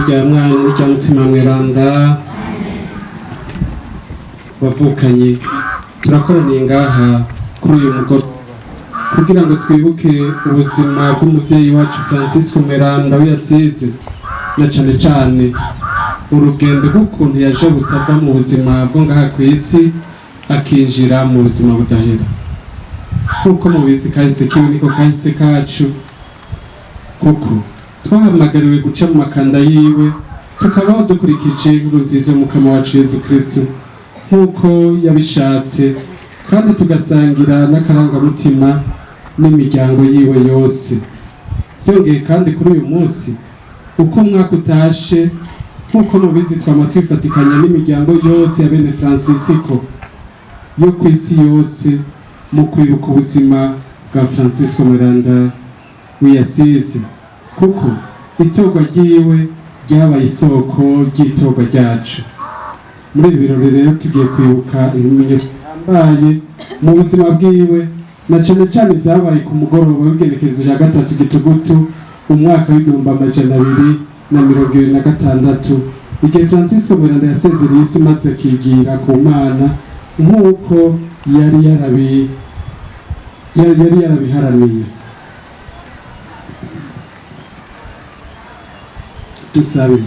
rya mwana n'irya mutima mweranda wavukanye turakoraniye ngaha kuri uyu mugoroba kugira ngo twibuke ubuzima bw'umuvyeyi wacu Francisco Mweranda w'Asizi na cane cane urugendo rw'ukuntu yajabutse ava mu buzima bwo ngaha kw'isi akinjira mu buzima budahera. Kuko mubizi kahise kiwe niko kahise kacu, kuko twahamagariwe guca mu makanda yiwe tukabaho dukurikije inkuru nziza y'umukama wacu Yesu Kristo nk'uko yabishatse, kandi tugasangira n'akarangamutima n'imiryango yiwe yose. Byongeye kandi kuri uyu munsi uko mwaka utashe, nk'uko mubizi twama twifatikanya n'imiryango yose ya bene Francisco yo ku isi yose mu kwibuka ubuzima bwa Francisco Mweranda w'Asizi, kuko itorwa ryiwe ryabaye isoko ry'itorwa ryacu. Muri ibi birori rero tugiye kwibuka ibimenyetso bihambaye mu buzima bwiwe, na cane cane vyabaye ku mugoroba w'igenekerezo rya 3 Gitugutu umwaka w'1226 igihe Francisco Mweranda yasezereye isi maze akigira ku Mana nk'uko yari yarabiharaniye. Dusabe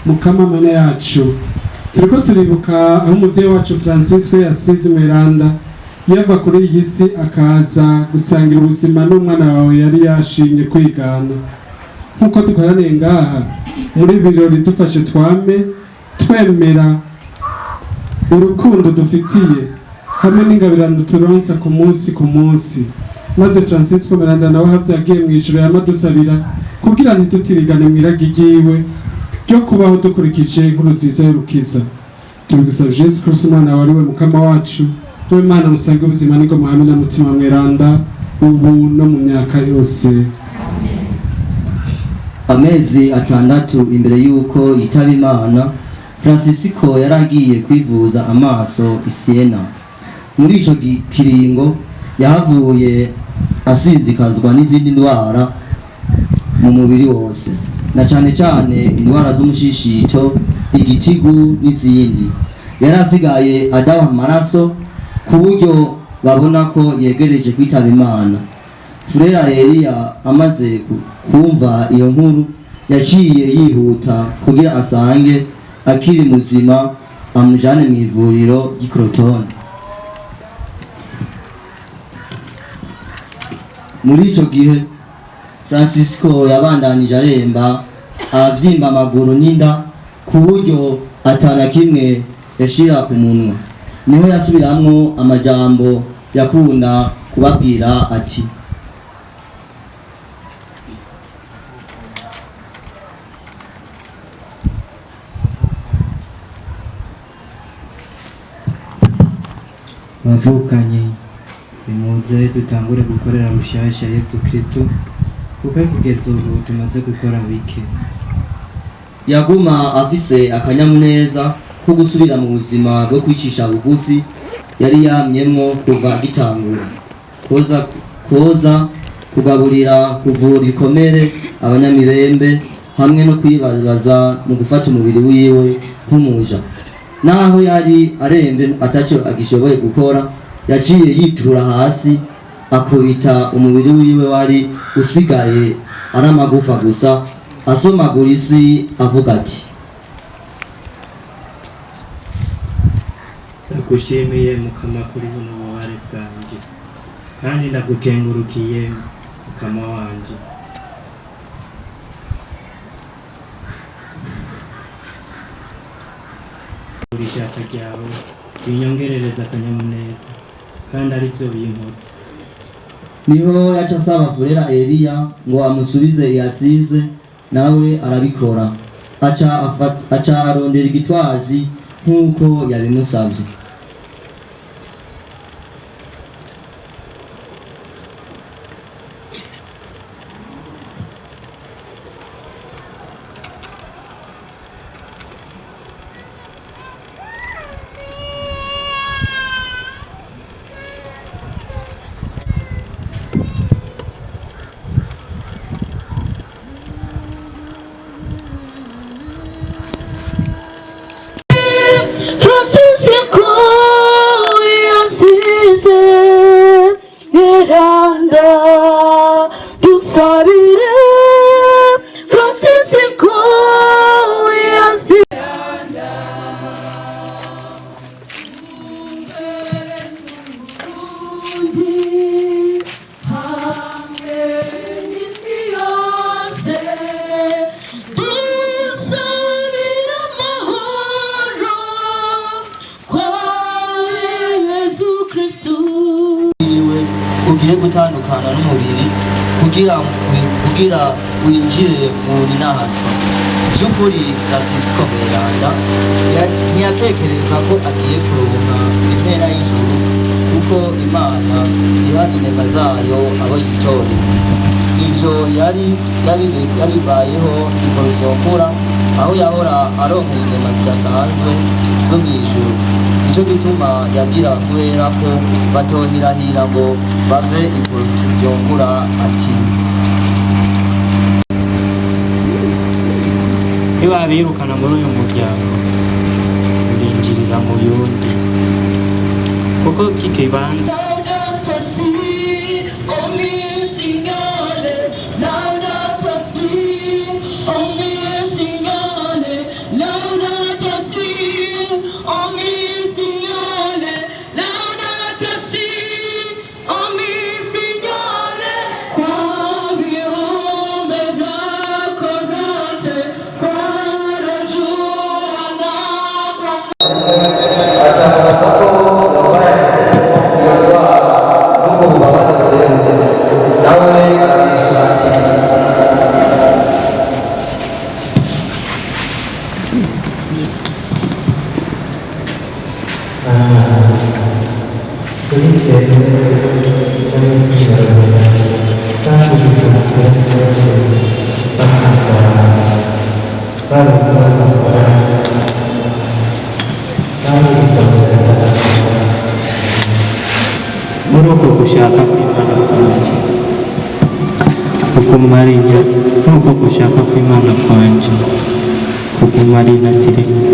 Mukama Mana yacu, turiko turibuka aho umuvyeyi wacu Francisco Asizi Mweranda yava kuri iyi si akaza gusangira ubuzima n'umwana wawe yari yashimye kwigana. Nk'uko dukoraniye ngaha muri birori dufashe twame twemera urukundo dufitiye hamwe n'ingabirano turonsa ku munsi, maze Francisco Mweranda nawe havyagiye mw'ijuru yamadusabira kugira ntitutirigane mw'iragi ryiwe ryo kubaho dukurikije inkuru nziza y'urukiza. Tubigusaba Yesu Kristo umwana wawe ariwe mukama wacu, wowe Mana musange ubuzima n'ingoma hamwe na mutima mweranda ubu no mu myaka yose. Amezi 6 imbere yuko yitaba Imana, Francisco yaragiye kwivuza amaso i Siena. Muri ico kiringo yahavuye asinzikazwa n'izindi ndwara mu mubiri wose, na cane cane indwara z'umushishito, igitigu n'izindi. Yarasigaye adawa amaraso ku buryo babona ko yegereje kwitaba Imana. Frera Elia amaze kumva iyo nkuru yaciye yihuta kugira asange akiri muzima amujane mu ivuriro ry'Icrotone. Muri ico gihe Francisco yabandanije aremba, avyimba amaguru n'inda ku buryo atana kimwe yashira ku munwa. Niho yasubiramwo amajambo yakunda kubabwira ati: bavukanye, nimuze dutangure gukorera rushasha Yesu Kristo, kuko kugeza ubu tumaze gukora bike. Yaguma afise akanyamuneza ko gusubira mu buzima bwo kwicisha bugufi yari yamyemwo kuva gitangura: koza, kugaburira, kuvura ibikomere abanyamirembe, hamwe no kwibaza mu gufata umubiri wiwe nk'umuja. Naho yari arembe ataco agishoboye gukora, yaciye yitura hasi akubita umubiri wiwe wari usigaye ari amagufa gusa, asomagura isi avuga ati: ndagushimiye Mukama kuri buno bubabare bwanje, kandi ndagukengurukiye Mukama wanje. Urishaka ryawe binyongerereza akanyamuneza, kandi ari byo binkora. Niho yaca asaba Frera Elia ngo amusubize Asize, nawe arabikora. Aca arondera igitwazi nk'uko yabimusavye. dusabire Francisco yansi ugiye gutandukana n'umubiri kugira winjire mu ninahazwa. By'ukuri Francisco Mweranda ntiyatekereza ko agiye kuronka impera y'ijuru, kuko Imana iha inema zayo abo yitoreye. Ivyo yari yabibayeho ikorosonkura, aho yahora aronka inema zidasanzwe zo mw'ijuru. Nico gituma yabwira kubera ko batohirahira ngo bave ikorosonkura ati nibabirukana muri uyu muryango urinjirira mu yundi, kuko kikibanza muri uko gushaka kw'Imana kwanje, kuguma ari nk'uko gushaka kw'Imana kwanje kuguma ari intatirigana.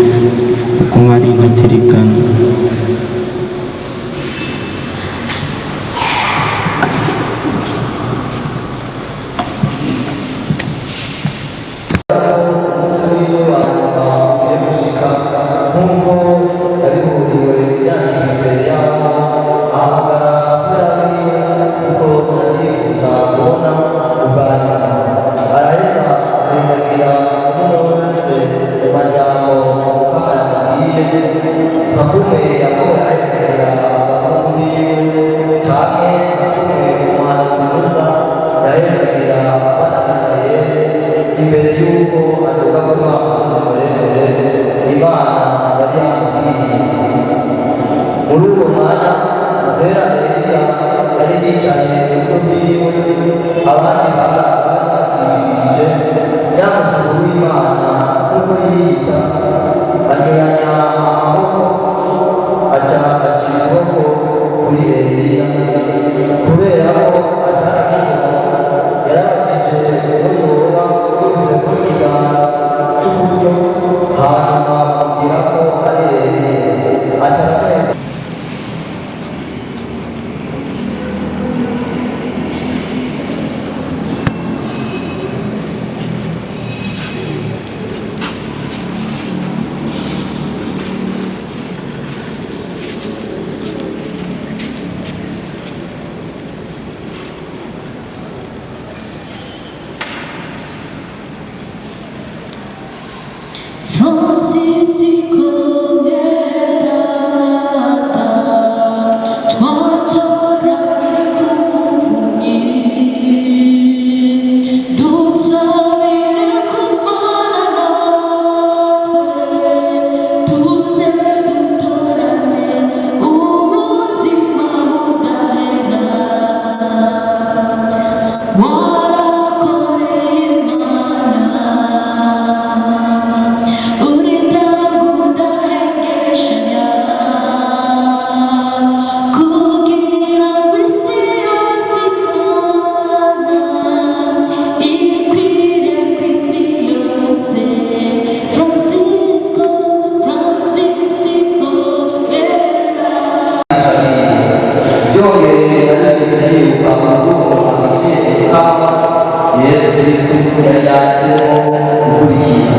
yahisemo gukurikira.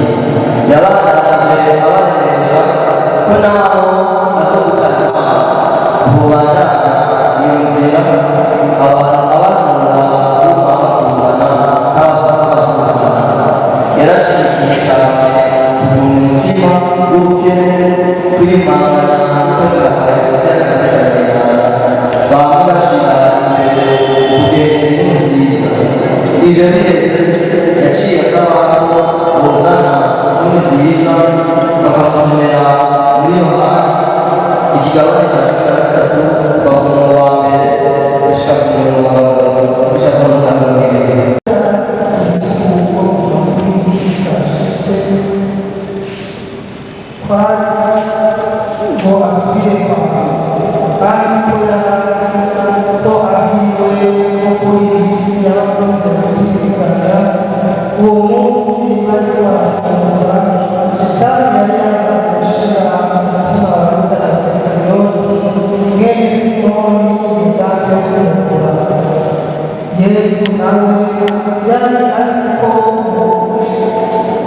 Yabandanije abaremesha ko naho azogutana Imana bubandanya iyo nzira abanura bakundana nk'abavuka. Yarashyigikiye cyane ukuntu umutima w'ubukene kwiyumanganya kwemera abayobozi n'abateganya bamwe bashyira imbere ubugeni n'umusiza. Ibyo biheze yaciye asaba ko bozana inkuru nziza bakamusomera muri Yohani ikigabane cya 13 kuva ku murongo wa mbere gushika ku murongo wa mbere. Yesu nawe yari azi ko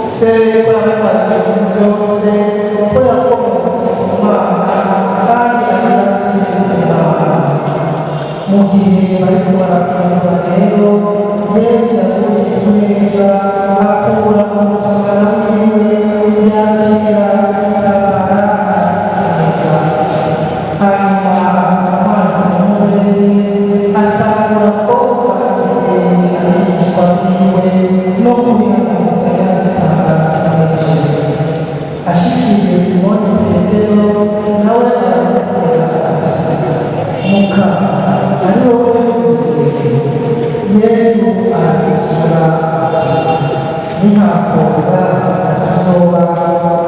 se w'abana byose ko yakomotse ku Mana kandi anasubiye ku Mana. Mu gihe bariko barafungura rero Yesu yavuye ku meza akura umutangana wiwe yakira itabara neza, hanyuma asuka amazi mu mubiri atangura koza abigishwa biwe no kubihanuza yatangara hejuru. Ashikiriye Simoni Petero nawe aramubwira ati, Mukama, ari wowe nzigire? Yesu arabishura ati, nintakoza atuzoba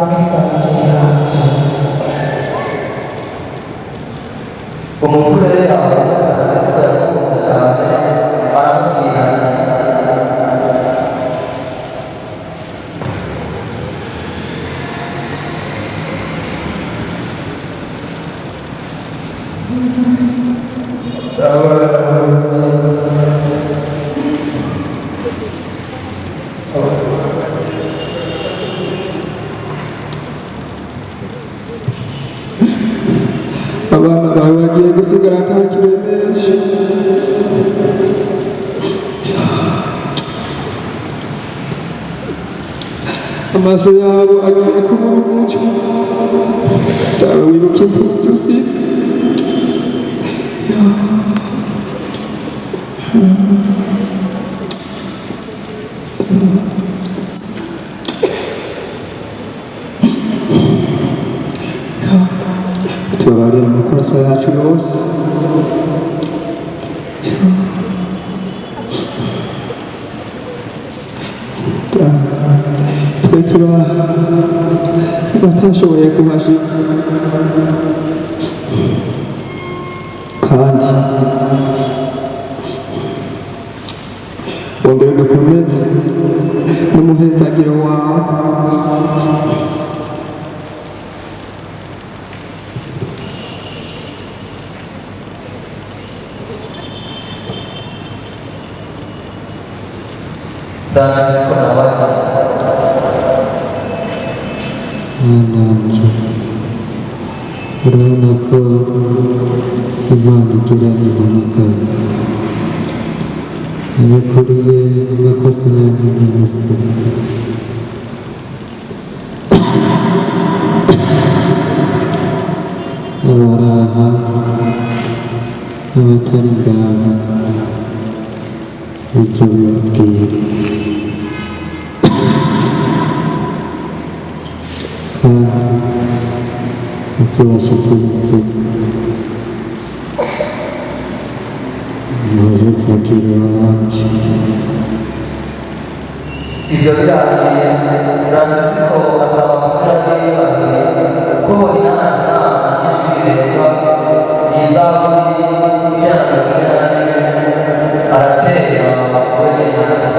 mwisanzuye yanje. Umuvure yawe Francisco yakunda cyane aramubwira ati, abana bawe bagiye gusigara nta kiremesha. Amaso yabo agiye kubura umucyo. Dawe wibuka imfubyi usize. Tubabarire amakosa yacu yose. Twe batashoboye kubashika kandi wongere dukomeze n'umuhezagiro wawe. Francisco nawe ati, Mwananje, urabona ko Imana igira impamagara. Yakuriye amakosa yanyu yose. Abaraha, abatari ngaha, icyo bibabwira. Kandi icyo bashyikirijwe umuhezagiro wanjye. ibyo birangiye Francisco asaba abaturage babiri ko inanasi inama n'ijwi rirenga n'izaburi 141 aratera wenyine ati,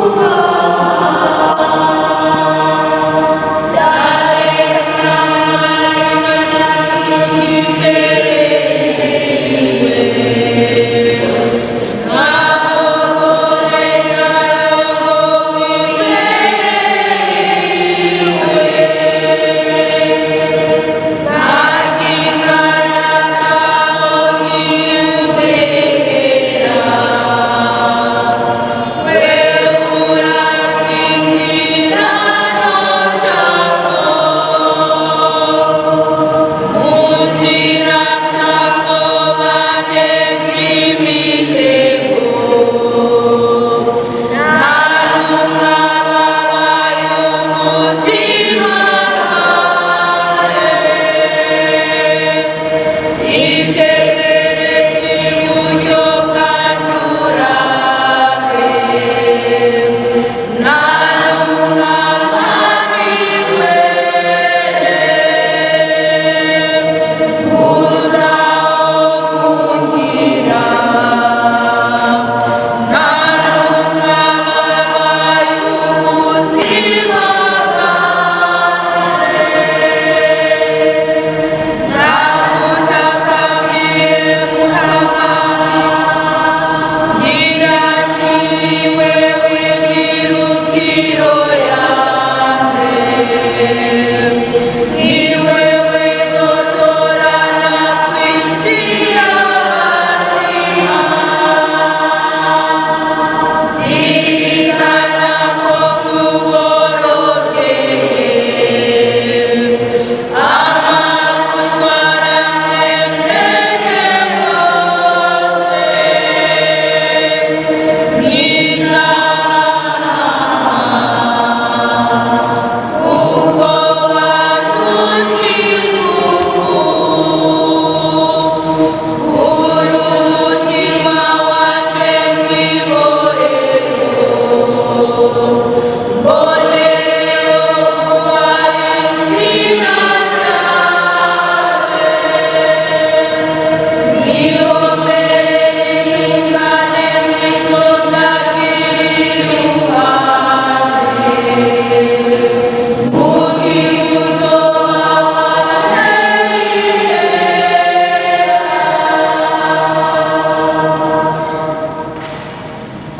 Thank you.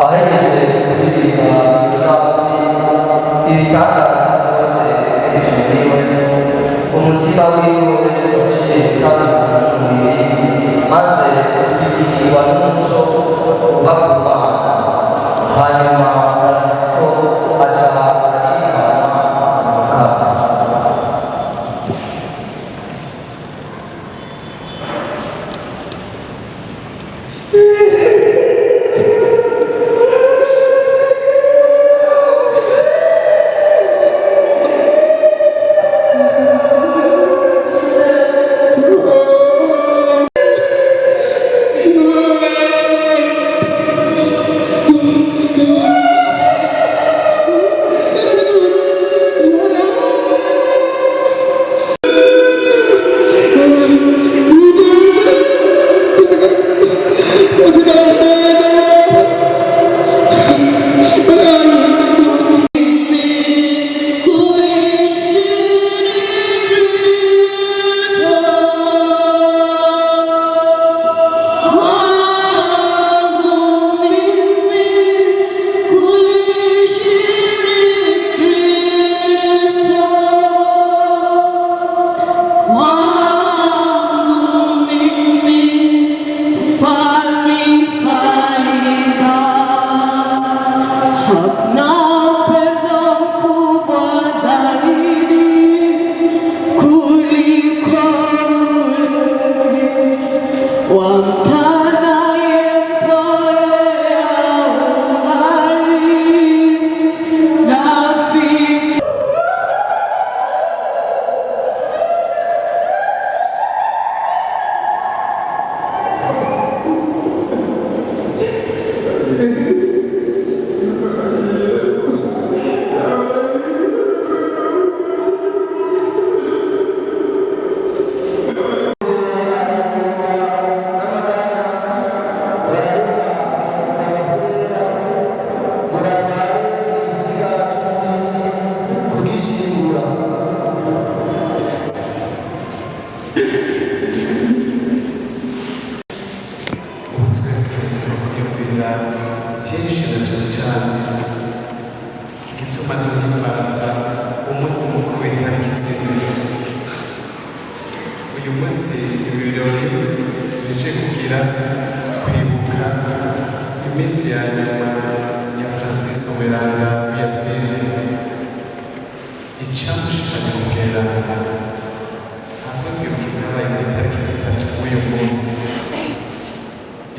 ahejeje kuririmba izaburi ibitangaza byose hejuru yiwe umutima wiwe uciye gutandukana n'umubiri maze utwikirwa n'umuco uva ku Mana hanyuma Francisco aca acikana mu kaga.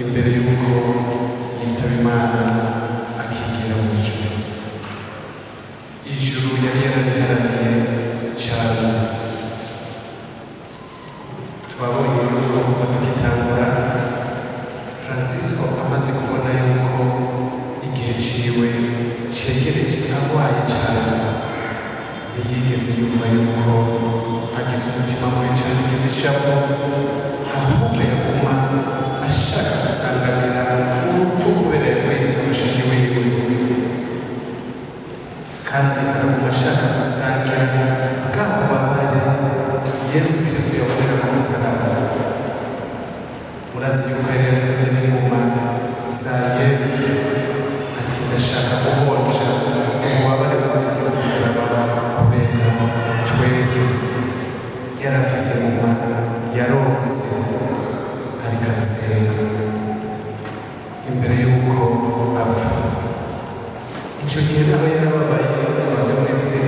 Imbere y'uko yitaba Imana akigira mu ijuru. Ijuru yari yarariharaniye cyane. Twabonye yuko kuva tukitangura Francisco amaze kubona yuko igihe ciwe cegereje arwaye cyane, ntiyigeze yumva yuko agize umutima mubi cyane, agize ishavu, ahubwo yaguma ashaka gusanganira urupfu kubera yakwita mushiki wiwe, kandi araguma ashaka gusangira bwa bubabare Yesu Kristo yabonera ku musaraba. Murazi yuko yari yasabye n'inguma za Yesu ati ndashaka guhonja ububabare bw'isi ku musaraba kubera twebwe. Yari afise inguma yaronse ariko arasenga imbere y'uko apfa. Icyo gihe nawe yarababaye, twabyumvise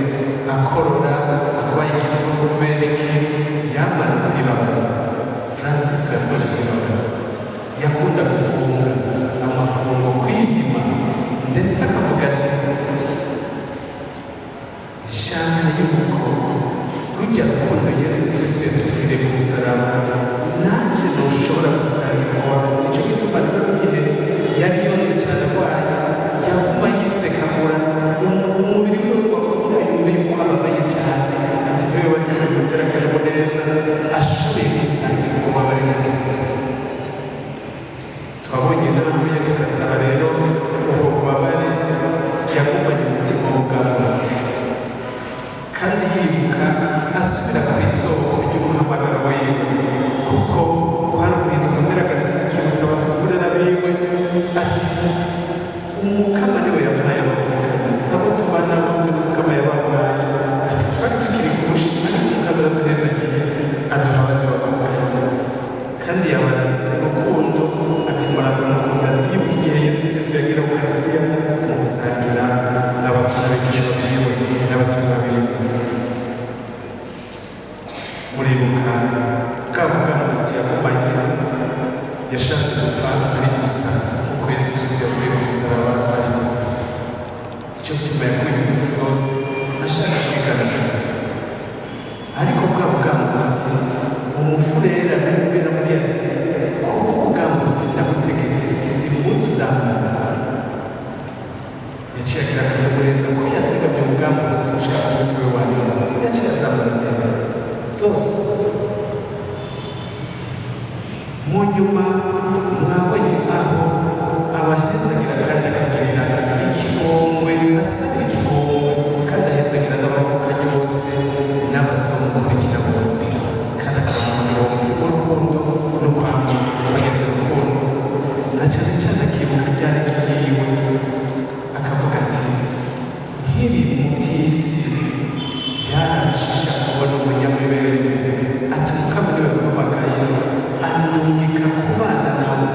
akorora, arwaye igitugu kubera iki yamara kwibabaza. Francisco yakomeje kwibabaza, yakunda gufunga amafungo, kwihima, ndetse akavuga ati nshaka yuko rujya rukundo Yesu Kristo yatuviriye ku musaraba nanje ntushobora gusangira umubabaro. Nicyo gituma rero igihe yari yonze cyane arwaye yaguma yisekagura umubiri we kugira yumve yuko ababaye cyane, ati niwe wari kumutera akanyamuneza ashoboye gusangira umubabaro na Kristo. Twabonye nawe yari arasaba rero ubwo bubabare yagumanye umutima w'ubwamutsi, kandi yibuka asubira ku isoko ry'umuhamagaro wiwe, kuko kwari guhinduka mbere agasakibutsa abasigurira biwe ati umukama niwe yampaye abavukanye abo tubana bose umukama yabahaye ati twari tukiri kurusha ariko umukama araduhezagiye aduha abandi bavukanye kandi yabaraze urukundo ati muramukundana yibuka igihe Yesu Kristo yagira Ukaristiya mu gusangira n'abigishwa biwe n'abatumwa biwe muribuka bwa bugamutsi yakomanye yashatse gupfa ari gusa kuko Yesu Kristo yavuye ku musaraba ari gusa icyo gituma yakuye impunzi zose ashaka kwigana Kristo ariko bwa bugamutsi umufurera n'umubera muri ati kuko bugamutsi ndagutegetse izi mpunzi uzamura yaciye agira akanyamuneza ngo yatsigamye ubugamutsi gushaka umunsi we wa nyuma yaciye azamura neza zose mu nyuma mwabonye aho abahezagira kandi akagirira ikigongwe asaba ikigongwe kandi ahezagira n'abavukanye bose n'abazomukurikira bose kandi akazamugira umunsi w'urukundo no kwamagana urukundo na cyane cyane akibuka ryari rigiwe akavuga ati nkiri mu by'isi byarancisha kubona umunyamibereho ati umukama niwe wamamagaye andungika kubana nawe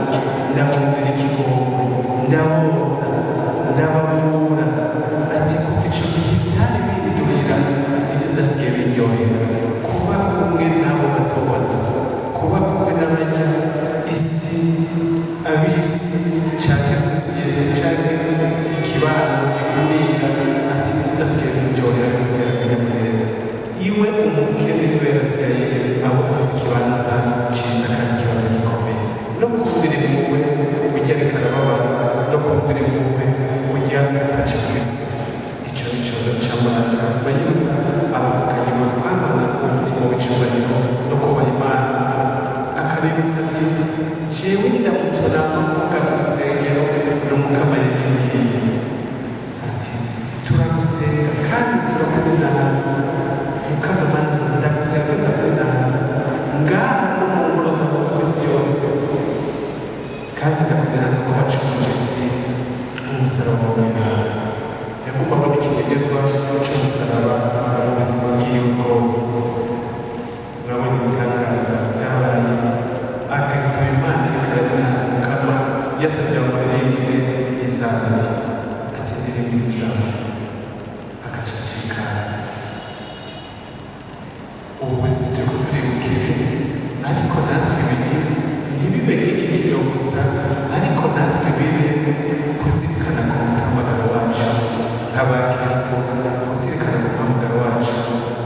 ndamwumvira ikigongwe ndaboza ndabavura ati kuva icyo gihe byari bindurira nibyo byasigaye biryohera kuba kumwe n'abo bato bato kuba kumwe n'abajya isi abisi cyangwa sosiyete cyangwa ikibano gikumira ati nibyo byasigaye biryohera bimutera akanyamuneza iwe umukene niwe yarasigaye abo afise ikibanza cyiza kandi ikibanza gikomeye no kumvira impuhwe ujya ariko arababara no kumvira impuhwe ujya ataca kwisi icyo ni cyo cyamuranza banyibutsa abavukanye we kwamana umutima w'icyubahiro no kubaha Imana akabibutsa ati jewe ndamutse namuvuga mu isengero n'umukama yaringiye ati turagusenga kandi turakunenaza mukama manza ndagusenga ndakunenaza ngaha no mu ngoro zawe zo kw'isi yose kandi ndakunenaza ko wacumuje isi umusaraba wawe yagombaga n'ikimenyetso cy'umusaraba mu buzima bwiwe bwose mwabonye ibitangaza byabaye agahitaba Imana ikanenaza umukama yasabye abamurinde izabiri ati ndirimira izabiri agaceceka ubu buzima turiko turibuka ibi ariko natwe ibi ntibibe nk'igikino gusa ariko natwe bibe kuzirikana ku muhamagaro wacu nk'abakristo kuzirikana ku muhamagaro wacu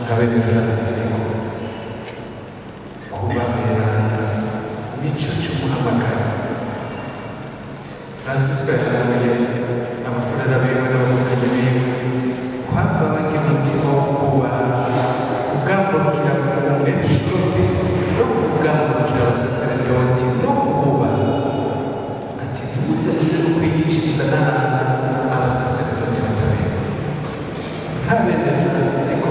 nka bene Francisco kuba beranda nicyo cy'umuhamagaro Francisco yaramuye abafurera biwe n'abavukanye biwe kwaba bagira umutima wo kubaha kugamburukira umwepiskopi no kugamburukira abasaseredoti no kububaha ati ntimuze muje no kwigishiriza n'ahantu abasaseredoti batabizi nka bene Francisco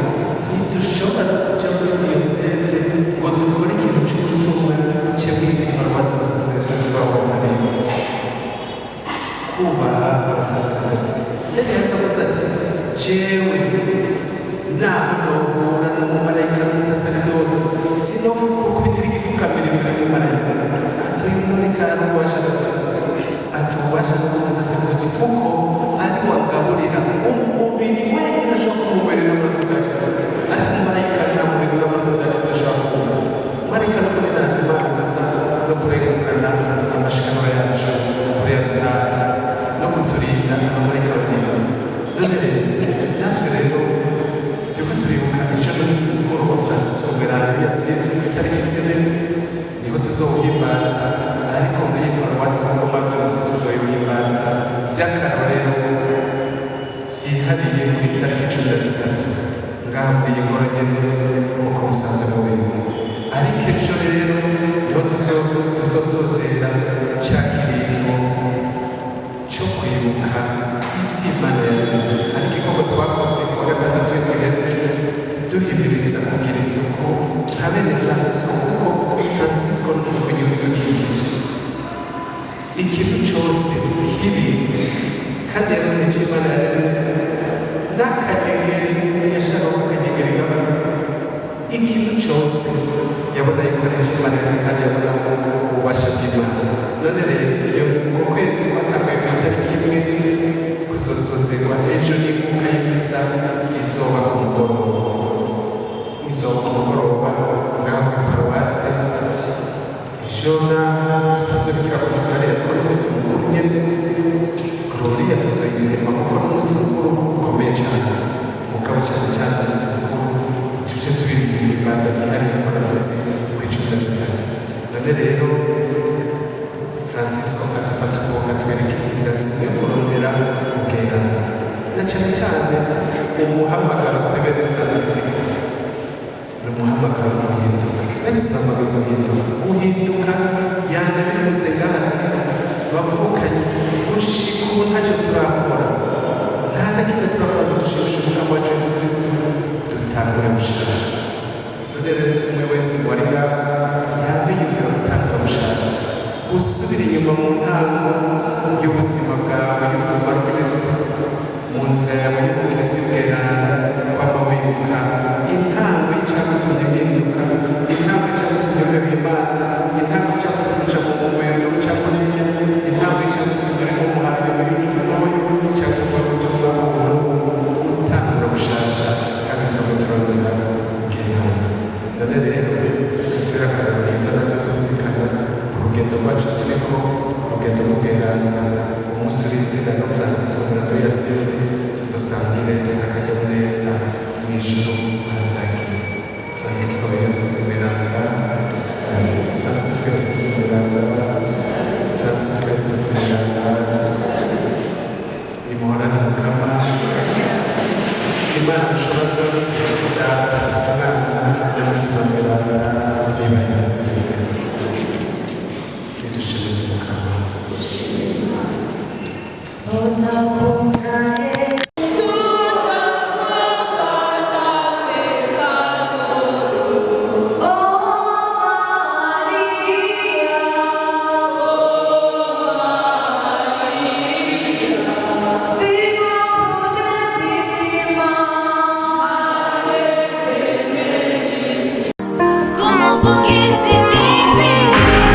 ntidushobora kuja muri diyoseze ngo dukore ikintu cy'ubutumwa cy'abindi paruwasi abasaseredoti babo batabizi kubaha abasaseredoti yari yakavuze ati jewe naho nohura n'umumarayika w'umusaseredoti sinokubitira igifukamira imbere y'umumarayika ati uyu mumarayika ari ububasha gafise ati ububasha bw'umusaseredoti kuko ari wagaburira umubiri wenyine ashobora kumuberera amaraso bwa Kristo ariko umumarayika nta mubiri w'amaraso bwa Kristo ashobora kumva umumarayika nuko ninanze Imana gusa no kurengukana amashikano yacu kuri altari no kuturinda abamarayika barinzi none rero natwe rero turiko turibuka ejo n'umunsi mukuru wa Francisco Mweranda yasize ku itariki 7 niho tuzohimbaza ariko muri paruwasi Ngoma byose tuzohimbaza by'akarorero byihariye ku itariki 13 ngaho muri iyi ngoro nyene nk'uko musanze mubizi ariko ejo rero niho tuzosozera cya kiringo cyo kwibuka iby'Imana yaremye ariko igikorwa twakoze ku wa gatandatu w'iheze duhimiriza kugira isuku nka bene Francisco kuko Francisco ni umuvunyi w'ibidukikije ikintu cyose kibi kandi yaboneje Imana n'akanyegeri yashaka ko akanyegeri gapfa ikintu cyose yabona yikoresha Imana kandi yabona ububasha bw'Imana. None rero uko kwezi kwatanguye ku itariki imwe kuzosozerwa ejo n'inkunga y'imisa izoba ku mugoroba ngaho kuri paruwasi ijona tutazobikira ku musi hariya kuko n'umunsi mukuru nyene Gloria tuzoyirema kuko n'umunsi mukuru ukomeye cyane mugabo cyane cyane umunsi mukuru tuje turirimba ibibanza byihariye kuko navuze ku 13. None rero Francisco agafata ukuboko atwereka inzira nziza yo kurondera ubweranda na cyane cyane umuhamagaro kuri bene Francisco ni umuhamagaro wo guhinduka. Twese duhamagara guhinduka yanabivuze ngati bavukanye gushika ubu ntacyo turakora nta na kimwe turakora ngo dushimishe umugabo wacu Yesu Kristo dutangure gushasha. None rero umwe wese wari ngaho yabiyumvira gutangura gushasha gusubira inyuma mu ntango y'ubuzima bwawe y'ubuzima bwa Kristo mu nzira yawe y'ubukristo y'ubweranda kwaba wibuka intango y'icyagutumye uhinduka intango y'icyagutumye ureba Imana intango y'icyagutumye uca mu mubiri uca kuriya intango y'icyagutumye uri mu muhanda w'uyu cyangwa gutuma umuntu utangura gushasha kandi turabona ubweranda. None rero turi akararo keza natwe kuzirikana urugendo rwacu turiko urugendo rw'ubweranda umunsi w'izina no Francisco Miranda yasize tuzosangire akanyamuneza mu ijuru hazakire. Francisco yasize Miranda dusabe Francisco yasize Miranda Francisco yasize Miranda imuhorane